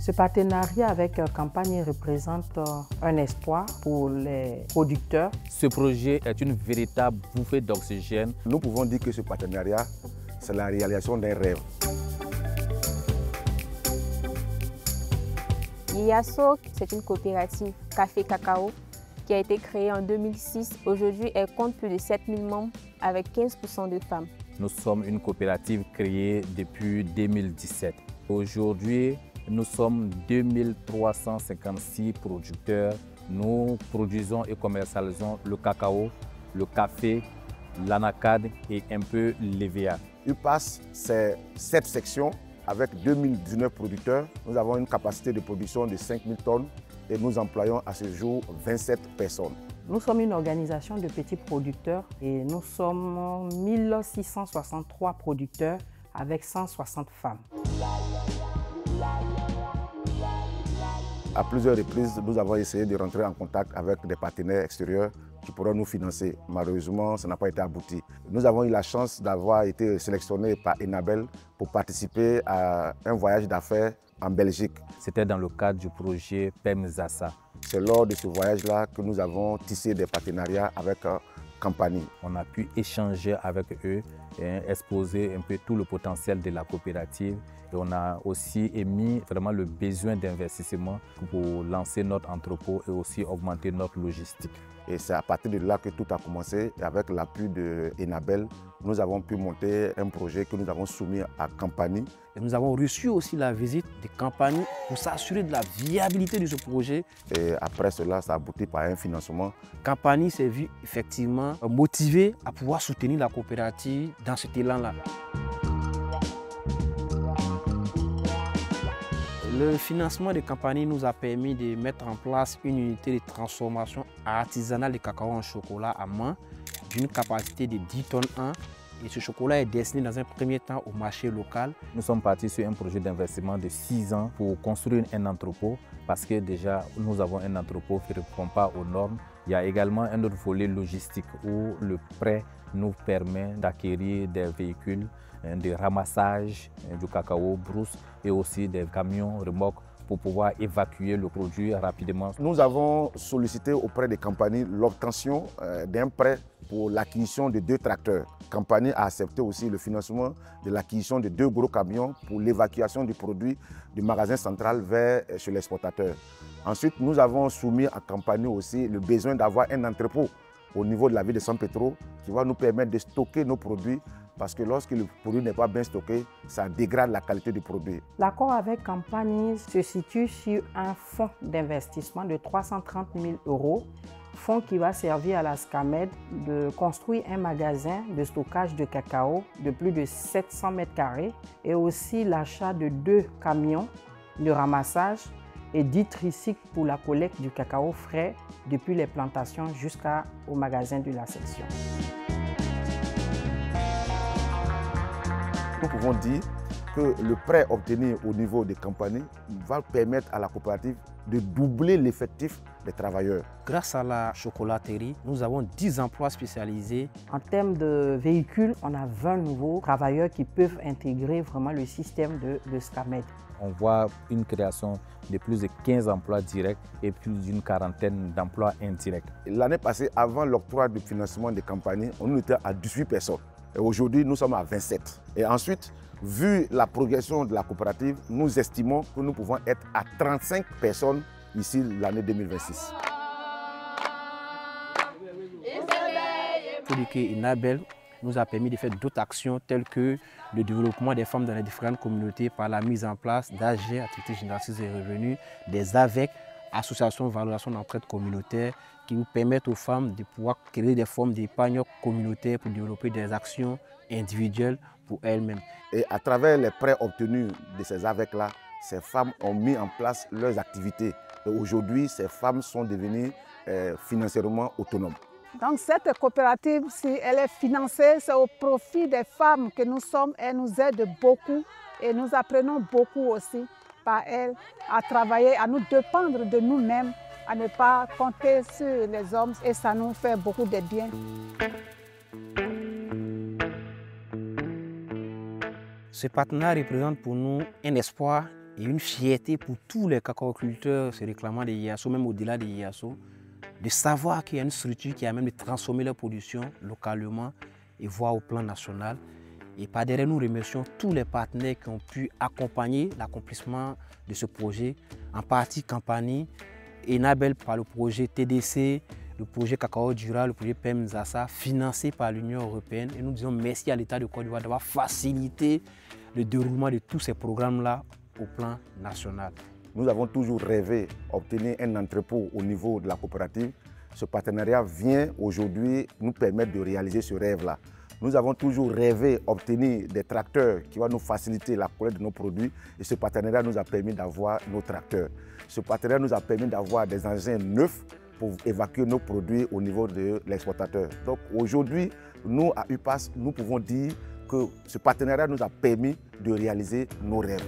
Ce partenariat avec Campagne représente un espoir pour les producteurs. Ce projet est une véritable bouffée d'oxygène. Nous pouvons dire que ce partenariat, c'est la réalisation d'un rêve. Liasso, c'est une coopérative café-cacao qui a été créée en 2006. Aujourd'hui, elle compte plus de 7000 membres avec 15% de femmes. Nous sommes une coopérative créée depuis 2017. Aujourd'hui, nous sommes 2356 producteurs. Nous produisons et commercialisons le cacao, le café, l'anacade et un peu l'EVA. UPAS, c'est 7 sections avec 2019 producteurs. Nous avons une capacité de production de 5000 tonnes et nous employons à ce jour 27 personnes. Nous sommes une organisation de petits producteurs et nous sommes 1663 producteurs avec 160 femmes. À plusieurs reprises, nous avons essayé de rentrer en contact avec des partenaires extérieurs qui pourraient nous financer. Malheureusement, ça n'a pas été abouti. Nous avons eu la chance d'avoir été sélectionnés par Enabel pour participer à un voyage d'affaires en Belgique. C'était dans le cadre du projet PEMZASA. C'est lors de ce voyage-là que nous avons tissé des partenariats avec Campagne. On a pu échanger avec eux et exposer un peu tout le potentiel de la coopérative. Et on a aussi émis vraiment le besoin d'investissement pour lancer notre entrepôt et aussi augmenter notre logistique. Et c'est à partir de là que tout a commencé. Et avec l'appui d'Enabel, nous avons pu monter un projet que nous avons soumis à Campagne. Et nous avons reçu aussi la visite de Campagne pour s'assurer de la viabilité de ce projet. Et après cela, ça a abouti par un financement. Campagne s'est vu effectivement motivé à pouvoir soutenir la coopérative dans cet élan-là. Le financement de Campagne nous a permis de mettre en place une unité de transformation artisanale de cacao en chocolat à main d'une capacité de 10 tonnes 1. Et ce chocolat est destiné dans un premier temps au marché local. Nous sommes partis sur un projet d'investissement de 6 ans pour construire un entrepôt parce que déjà nous avons un entrepôt qui ne répond pas aux normes. Il y a également un autre volet logistique où le prêt nous permet d'acquérir des véhicules de ramassage du cacao brousse et aussi des camions remorques pour pouvoir évacuer le produit rapidement. Nous avons sollicité auprès des compagnies l'obtention d'un prêt pour l'acquisition de 2 tracteurs. Campagne a accepté aussi le financement de l'acquisition de 2 gros camions pour l'évacuation du produit du magasin central vers chez l'exportateur. Ensuite, nous avons soumis à Campagne aussi le besoin d'avoir un entrepôt au niveau de la ville de San Pedro qui va nous permettre de stocker nos produits parce que lorsque le produit n'est pas bien stocké, ça dégrade la qualité du produit. L'accord avec Campagne se situe sur un fonds d'investissement de 330 000 €, fonds qui va servir à la SCAMED de construire un magasin de stockage de cacao de plus de 700 m² et aussi l'achat de 2 camions de ramassage et 10 tricycles pour la collecte du cacao frais depuis les plantations jusqu'au magasin de la section. Nous pouvons dire que le prêt obtenu au niveau des compagnies va permettre à la coopérative de doubler l'effectif des travailleurs. Grâce à la chocolaterie, nous avons 10 emplois spécialisés. En termes de véhicules, on a 20 nouveaux travailleurs qui peuvent intégrer vraiment le système de SCAMED. On voit une création de plus de 15 emplois directs et plus d'une quarantaine d'emplois indirects. L'année passée, avant l'octroi du financement des compagnies, on était à 18 personnes. Et aujourd'hui, nous sommes à 27. Et ensuite, vu la progression de la coopérative, nous estimons que nous pouvons être à 35 personnes ici l'année 2026. Enabel nous a permis de faire d'autres actions telles que le développement des femmes dans les différentes communautés par la mise en place d'AG, activités génératrices et revenus, des AVEC, associations de valorisation d'entraide communautaire, qui nous permettent aux femmes de pouvoir créer des formes d'épargne communautaire pour développer des actions individuelles pour elles-mêmes. Et à travers les prêts obtenus de ces AVEC-là, ces femmes ont mis en place leurs activités. Et aujourd'hui, ces femmes sont devenues financièrement autonomes. Donc cette coopérative, si elle est financée, c'est au profit des femmes que nous sommes. Elle nous aide beaucoup et nous apprenons beaucoup aussi par elle à travailler, à nous dépendre de nous-mêmes, à ne pas compter sur les hommes et ça nous fait beaucoup de bien. Ce partenariat représente pour nous un espoir et une fierté pour tous les cacaoculteurs se réclamant des IASO, même au-delà des IASO, de savoir qu'il y a une structure qui a même de transformer leur production localement et voire au plan national. Et par derrière, nous remercions tous les partenaires qui ont pu accompagner l'accomplissement de ce projet, en partie Campani, Enabel par le projet TDC, le projet Cacao Durable, le projet PEMZASA, financé par l'Union européenne. Et nous disons merci à l'État de Côte d'Ivoire d'avoir facilité le déroulement de tous ces programmes-là au plan national. Nous avons toujours rêvé d'obtenir un entrepôt au niveau de la coopérative. Ce partenariat vient aujourd'hui nous permettre de réaliser ce rêve-là. Nous avons toujours rêvé d'obtenir des tracteurs qui vont nous faciliter la collecte de nos produits et ce partenariat nous a permis d'avoir nos tracteurs. Ce partenariat nous a permis d'avoir des engins neufs pour évacuer nos produits au niveau de l'exportateur. Donc aujourd'hui, nous à UPAS, nous pouvons dire que ce partenariat nous a permis de réaliser nos rêves.